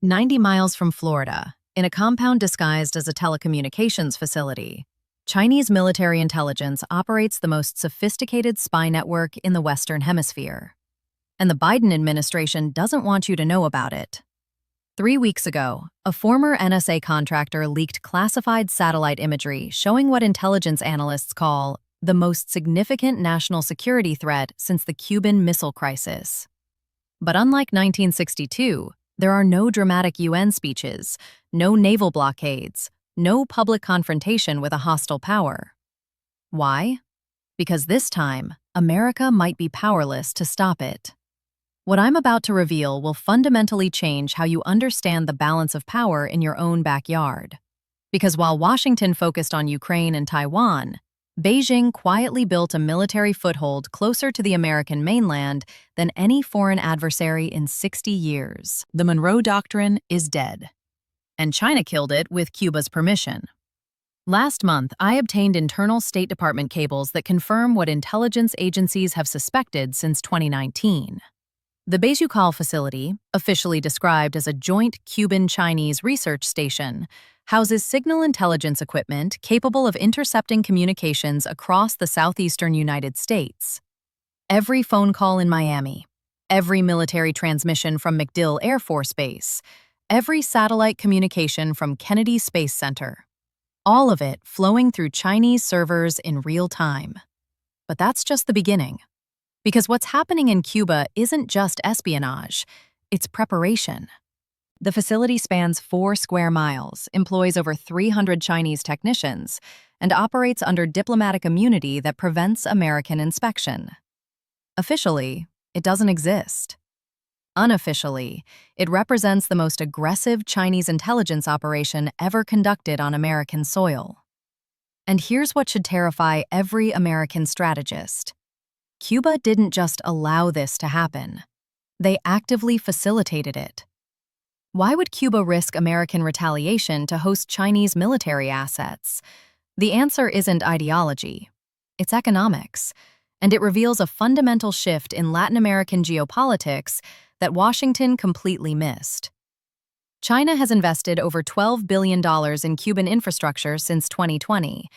90 miles from Florida, in a compound disguised as a telecommunications facility, Chinese military intelligence operates the most sophisticated spy network in the Western Hemisphere. And the Biden administration doesn't want you to know about it. 3 weeks ago, a former NSA contractor leaked classified satellite imagery showing what intelligence analysts call the most significant national security threat since the Cuban Missile Crisis. But unlike 1962, there are no dramatic UN speeches, no naval blockades, no public confrontation with a hostile power. Why? Because this time, America might be powerless to stop it. What I'm about to reveal will fundamentally change how you understand the balance of power in your own backyard. Because while Washington focused on Ukraine and Taiwan, Beijing quietly built a military foothold closer to the American mainland than any foreign adversary in 60 years. The Monroe Doctrine is dead, and China killed it with Cuba's permission. Last month, I obtained internal State Department cables that confirm what intelligence agencies have suspected since 2019. The Bejucal facility, officially described as a joint Cuban-Chinese research station, houses signal intelligence equipment capable of intercepting communications across the southeastern United States. Every phone call in Miami, every military transmission from MacDill Air Force Base, every satellite communication from Kennedy Space Center, all of it flowing through Chinese servers in real time. But that's just the beginning. Because what's happening in Cuba isn't just espionage, it's preparation. The facility spans 4 square miles, employs over 300 Chinese technicians, and operates under diplomatic immunity that prevents American inspection. Officially, it doesn't exist. Unofficially, it represents the most aggressive Chinese intelligence operation ever conducted on American soil. And here's what should terrify every American strategist. Cuba didn't just allow this to happen. They actively facilitated it. Why would Cuba risk American retaliation to host Chinese military assets? The answer isn't ideology. It's economics, and it reveals a fundamental shift in Latin American geopolitics that Washington completely missed. China has invested over $12 billion in Cuban infrastructure since 2020.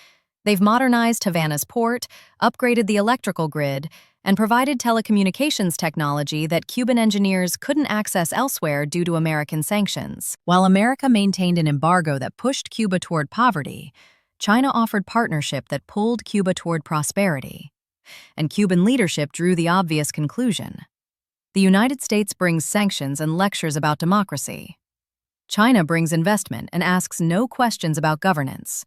They've modernized Havana's port, upgraded the electrical grid, and provided telecommunications technology that Cuban engineers couldn't access elsewhere due to American sanctions. While America maintained an embargo that pushed Cuba toward poverty, China offered partnership that pulled Cuba toward prosperity. And Cuban leadership drew the obvious conclusion. The United States brings sanctions and lectures about democracy. China brings investment and asks no questions about governance.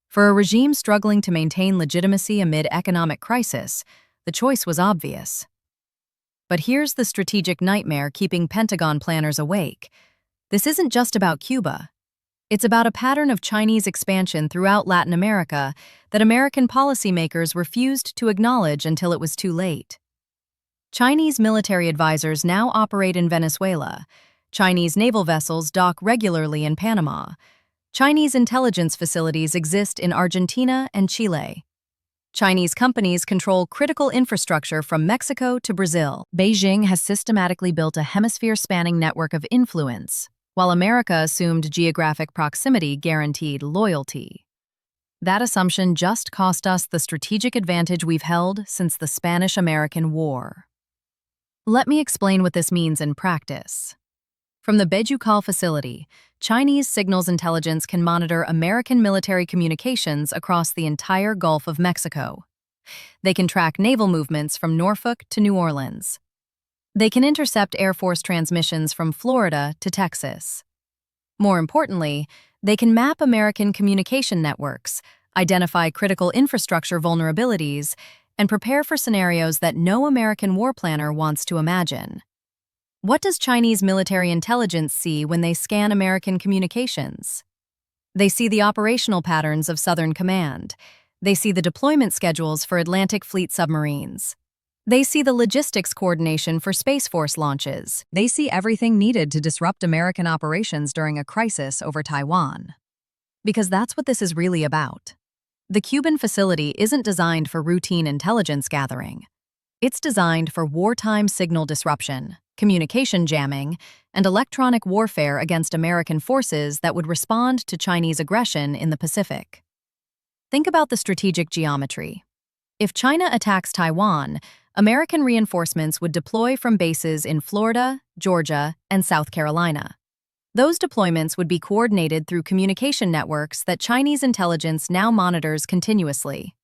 For a regime struggling to maintain legitimacy amid economic crisis, the choice was obvious. But here's the strategic nightmare keeping Pentagon planners awake. This isn't just about Cuba. It's about a pattern of Chinese expansion throughout Latin America that American policymakers refused to acknowledge until it was too late. Chinese military advisors now operate in Venezuela. Chinese naval vessels dock regularly in Panama. Chinese intelligence facilities exist in Argentina and Chile. Chinese companies control critical infrastructure from Mexico to Brazil. Beijing has systematically built a hemisphere-spanning network of influence, while America assumed geographic proximity guaranteed loyalty. That assumption just cost us the strategic advantage we've held since the Spanish-American War. Let me explain what this means in practice. From the Bejucal facility, Chinese signals intelligence can monitor American military communications across the entire Gulf of Mexico. They can track naval movements from Norfolk to New Orleans. They can intercept Air Force transmissions from Florida to Texas. More importantly, they can map American communication networks, identify critical infrastructure vulnerabilities, and prepare for scenarios that no American war planner wants to imagine. What does Chinese military intelligence see when they scan American communications? They see the operational patterns of Southern Command. They see the deployment schedules for Atlantic Fleet submarines. They see the logistics coordination for Space Force launches. They see everything needed to disrupt American operations during a crisis over Taiwan. Because that's what this is really about. The Cuban facility isn't designed for routine intelligence gathering. It's designed for wartime signal disruption, communication jamming, and electronic warfare against American forces that would respond to Chinese aggression in the Pacific. Think about the strategic geometry. If China attacks Taiwan, American reinforcements would deploy from bases in Florida, Georgia, and South Carolina. Those deployments would be coordinated through communication networks that Chinese intelligence now monitors continuously.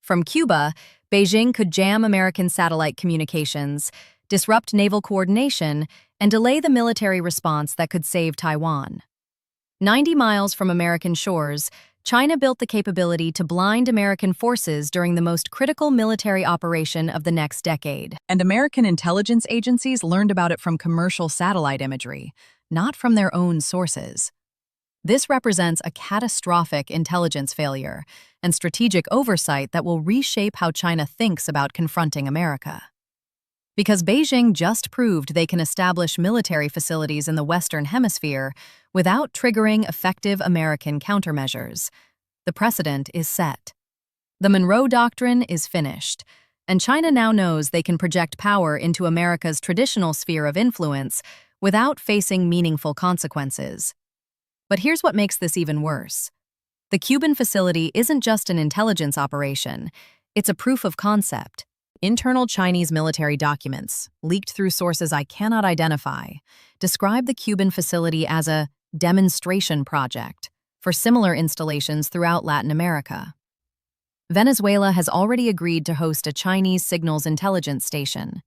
From Cuba, Beijing could jam American satellite communications, disrupt naval coordination, and delay the military response that could save Taiwan. 90 miles from American shores, China built the capability to blind American forces during the most critical military operation of the next decade. And American intelligence agencies learned about it from commercial satellite imagery, not from their own sources. This represents a catastrophic intelligence failure and strategic oversight that will reshape how China thinks about confronting America. Because Beijing just proved they can establish military facilities in the Western Hemisphere without triggering effective American countermeasures, the precedent is set. The Monroe Doctrine is finished, and China now knows they can project power into America's traditional sphere of influence without facing meaningful consequences. But here's what makes this even worse. The Cuban facility isn't just an intelligence operation, it's a proof of concept. Internal Chinese military documents, leaked through sources I cannot identify, describe the Cuban facility as a demonstration project for similar installations throughout Latin America. Venezuela has already agreed to host a Chinese signals intelligence station.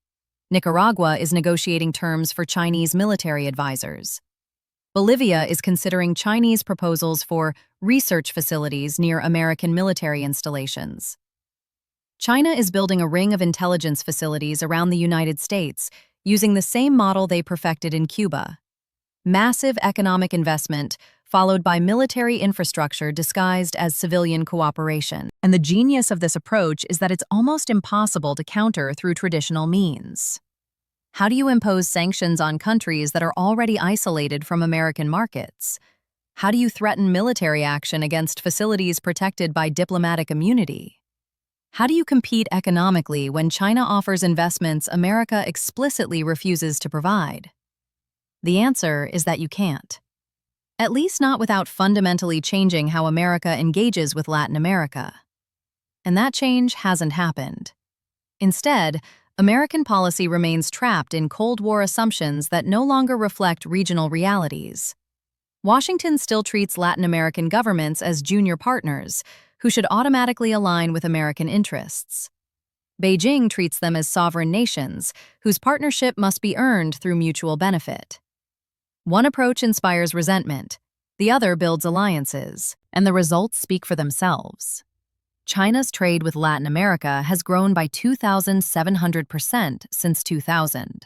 Nicaragua is negotiating terms for Chinese military advisors. Bolivia is considering Chinese proposals for research facilities near American military installations. China is building a ring of intelligence facilities around the United States using the same model they perfected in Cuba. Massive economic investment, followed by military infrastructure disguised as civilian cooperation. And the genius of this approach is that it's almost impossible to counter through traditional means. How do you impose sanctions on countries that are already isolated from American markets? How do you threaten military action against facilities protected by diplomatic immunity? How do you compete economically when China offers investments America explicitly refuses to provide? The answer is that you can't. At least not without fundamentally changing how America engages with Latin America. And that change hasn't happened. Instead, American policy remains trapped in Cold War assumptions that no longer reflect regional realities. Washington still treats Latin American governments as junior partners who should automatically align with American interests. Beijing treats them as sovereign nations whose partnership must be earned through mutual benefit. One approach inspires resentment, the other builds alliances, and the results speak for themselves. China's trade with Latin America has grown by 2,700% since 2000.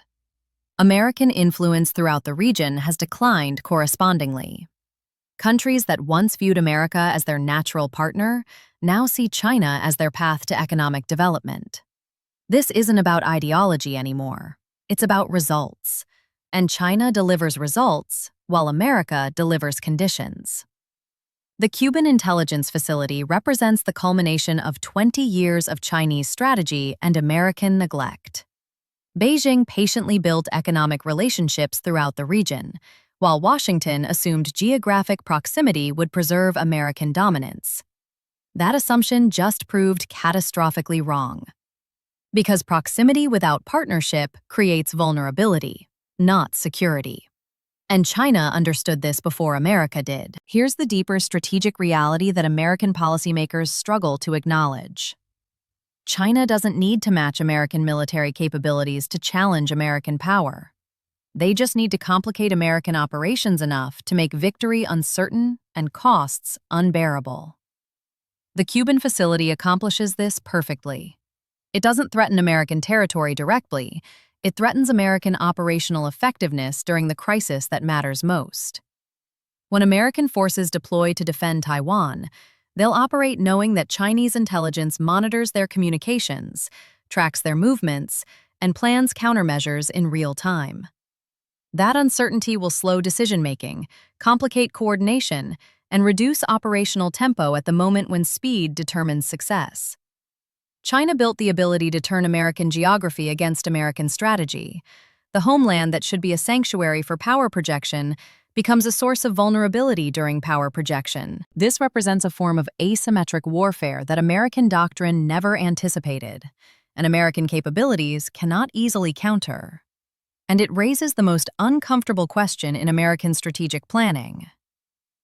American influence throughout the region has declined correspondingly. Countries that once viewed America as their natural partner now see China as their path to economic development. This isn't about ideology anymore. It's about results. And China delivers results, while America delivers conditions. The Cuban intelligence facility represents the culmination of 20 years of Chinese strategy and American neglect. Beijing patiently built economic relationships throughout the region, while Washington assumed geographic proximity would preserve American dominance. That assumption just proved catastrophically wrong. Because proximity without partnership creates vulnerability, not security. And China understood this before America did. Here's the deeper strategic reality that American policymakers struggle to acknowledge. China doesn't need to match American military capabilities to challenge American power. They just need to complicate American operations enough to make victory uncertain and costs unbearable. The Cuban facility accomplishes this perfectly. It doesn't threaten American territory directly. It threatens American operational effectiveness during the crisis that matters most. When American forces deploy to defend Taiwan, they'll operate knowing that Chinese intelligence monitors their communications, tracks their movements, and plans countermeasures in real time. That uncertainty will slow decision-making, complicate coordination, and reduce operational tempo at the moment when speed determines success. China built the ability to turn American geography against American strategy. The homeland that should be a sanctuary for power projection becomes a source of vulnerability during power projection. This represents a form of asymmetric warfare that American doctrine never anticipated, and American capabilities cannot easily counter. And it raises the most uncomfortable question in American strategic planning.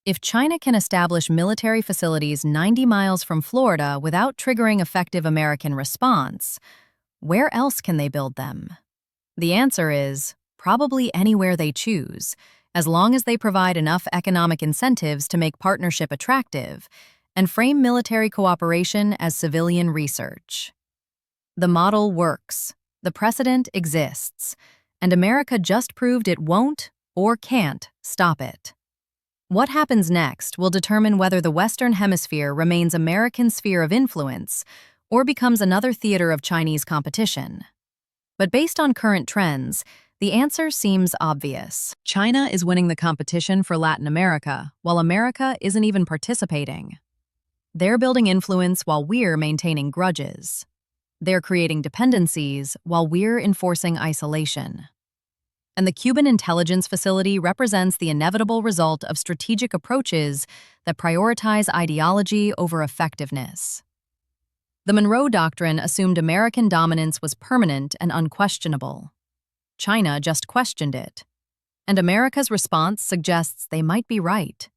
If China can establish military facilities 90 miles from Florida without triggering effective American response, where else can they build them? The answer is probably anywhere they choose, as long as they provide enough economic incentives to make partnership attractive and frame military cooperation as civilian research. The model works, the precedent exists, and America just proved it won't or can't stop it. What happens next will determine whether the Western Hemisphere remains American sphere of influence or becomes another theater of Chinese competition. But based on current trends, the answer seems obvious. China is winning the competition for Latin America, while America isn't even participating. They're building influence while we're maintaining grudges. They're creating dependencies while we're enforcing isolation. And the Cuban intelligence facility represents the inevitable result of strategic approaches that prioritize ideology over effectiveness. The Monroe Doctrine assumed American dominance was permanent and unquestionable. China just questioned it. And America's response suggests they might be right.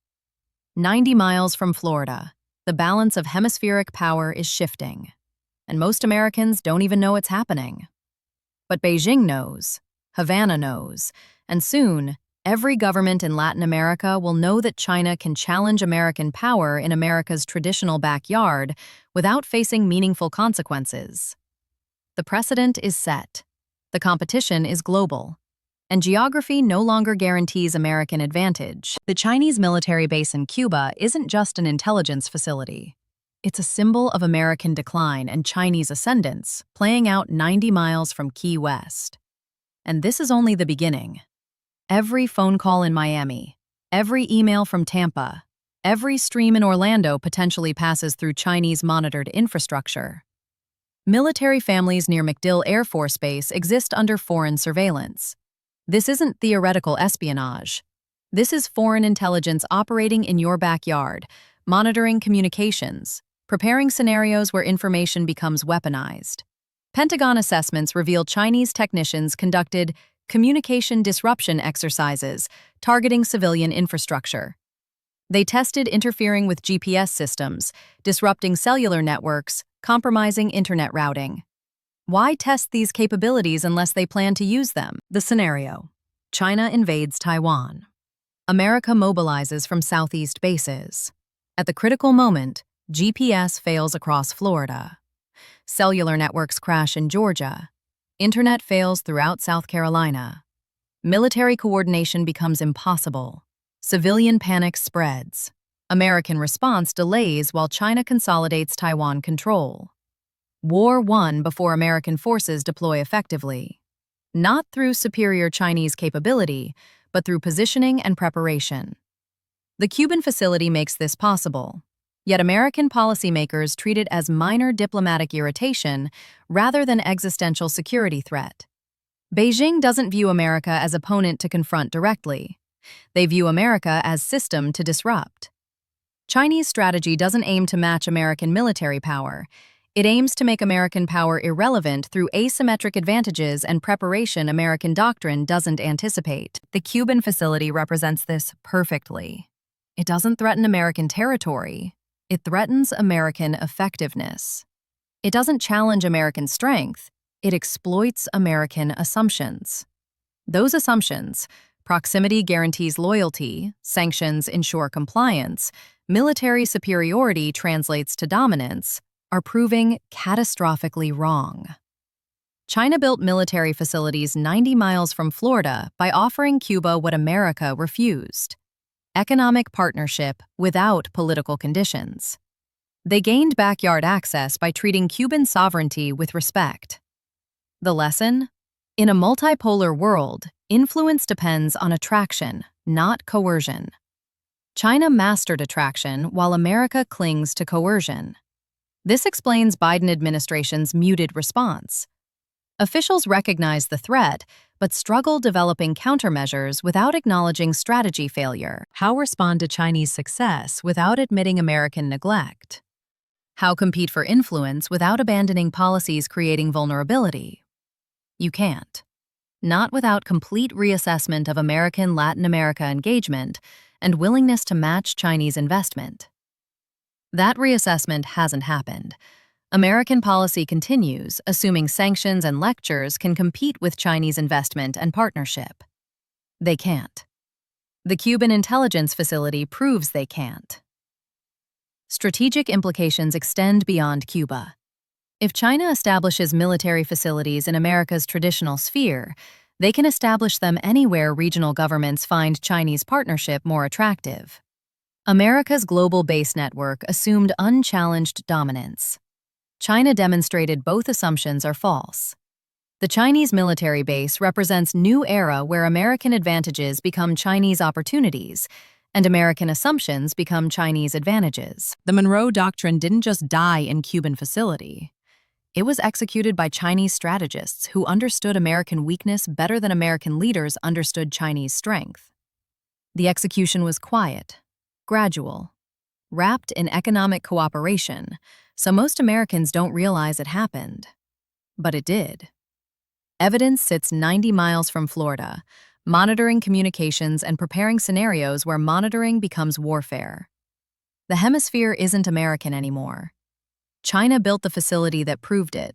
90 miles from Florida, the balance of hemispheric power is shifting. And most Americans don't even know it's happening. But Beijing knows. Havana knows, and soon, every government in Latin America will know that China can challenge American power in America's traditional backyard without facing meaningful consequences. The precedent is set. The competition is global. And geography no longer guarantees American advantage. The Chinese military base in Cuba isn't just an intelligence facility. It's a symbol of American decline and Chinese ascendance, playing out 90 miles from Key West. And this is only the beginning. Every phone call in Miami, every email from Tampa, every stream in Orlando potentially passes through Chinese-monitored infrastructure. Military families near MacDill Air Force Base exist under foreign surveillance. This isn't theoretical espionage. This is foreign intelligence operating in your backyard, monitoring communications, preparing scenarios where information becomes weaponized. Pentagon assessments reveal Chinese technicians conducted communication disruption exercises targeting civilian infrastructure. They tested interfering with GPS systems, disrupting cellular networks, compromising internet routing. Why test these capabilities unless they plan to use them? The scenario: China invades Taiwan. America mobilizes from southeast bases. At the critical moment, GPS fails across Florida. Cellular networks crash in Georgia. Internet fails throughout South Carolina. Military coordination becomes impossible. Civilian panic spreads. American response delays while China consolidates Taiwan control. War won before American forces deploy effectively. Not through superior Chinese capability, but through positioning and preparation. The Cuban facility makes this possible. Yet American policymakers treat it as minor diplomatic irritation rather than existential security threat. Beijing doesn't view America as opponent to confront directly. They view America as system to disrupt. Chinese strategy doesn't aim to match American military power. It aims to make American power irrelevant through asymmetric advantages and preparation American doctrine doesn't anticipate. The Cuban facility represents this perfectly. It doesn't threaten American territory. It threatens American effectiveness. It doesn't challenge American strength. It exploits American assumptions. Those assumptions, proximity guarantees loyalty, sanctions ensure compliance, military superiority translates to dominance, are proving catastrophically wrong. China built military facilities 90 miles from Florida by offering Cuba what America refused: economic partnership without political conditions. They gained backyard access by treating Cuban sovereignty with respect. The lesson? In a multipolar world, influence depends on attraction, not coercion. China mastered attraction while America clings to coercion. This explains Biden administration's muted response. Officials recognize the threat, but struggle developing countermeasures without acknowledging strategy failure. How respond to Chinese success without admitting American neglect? How compete for influence without abandoning policies creating vulnerability? You can't. Not without complete reassessment of American-Latin America engagement and willingness to match Chinese investment. That reassessment hasn't happened. American policy continues, assuming sanctions and lectures can compete with Chinese investment and partnership. They can't. The Cuban intelligence facility proves they can't. Strategic implications extend beyond Cuba. If China establishes military facilities in America's traditional sphere, they can establish them anywhere regional governments find Chinese partnership more attractive. America's global base network assumed unchallenged dominance. China demonstrated both assumptions are false. The Chinese military base represents new era where American advantages become Chinese opportunities, and American assumptions become Chinese advantages. The Monroe Doctrine didn't just die in Cuban facility. It was executed by Chinese strategists who understood American weakness better than American leaders understood Chinese strength. The execution was quiet, gradual, wrapped in economic cooperation, so most Americans don't realize it happened. But it did. Evidence sits 90 miles from Florida, monitoring communications and preparing scenarios where monitoring becomes warfare. The hemisphere isn't American anymore. China built the facility that proved it,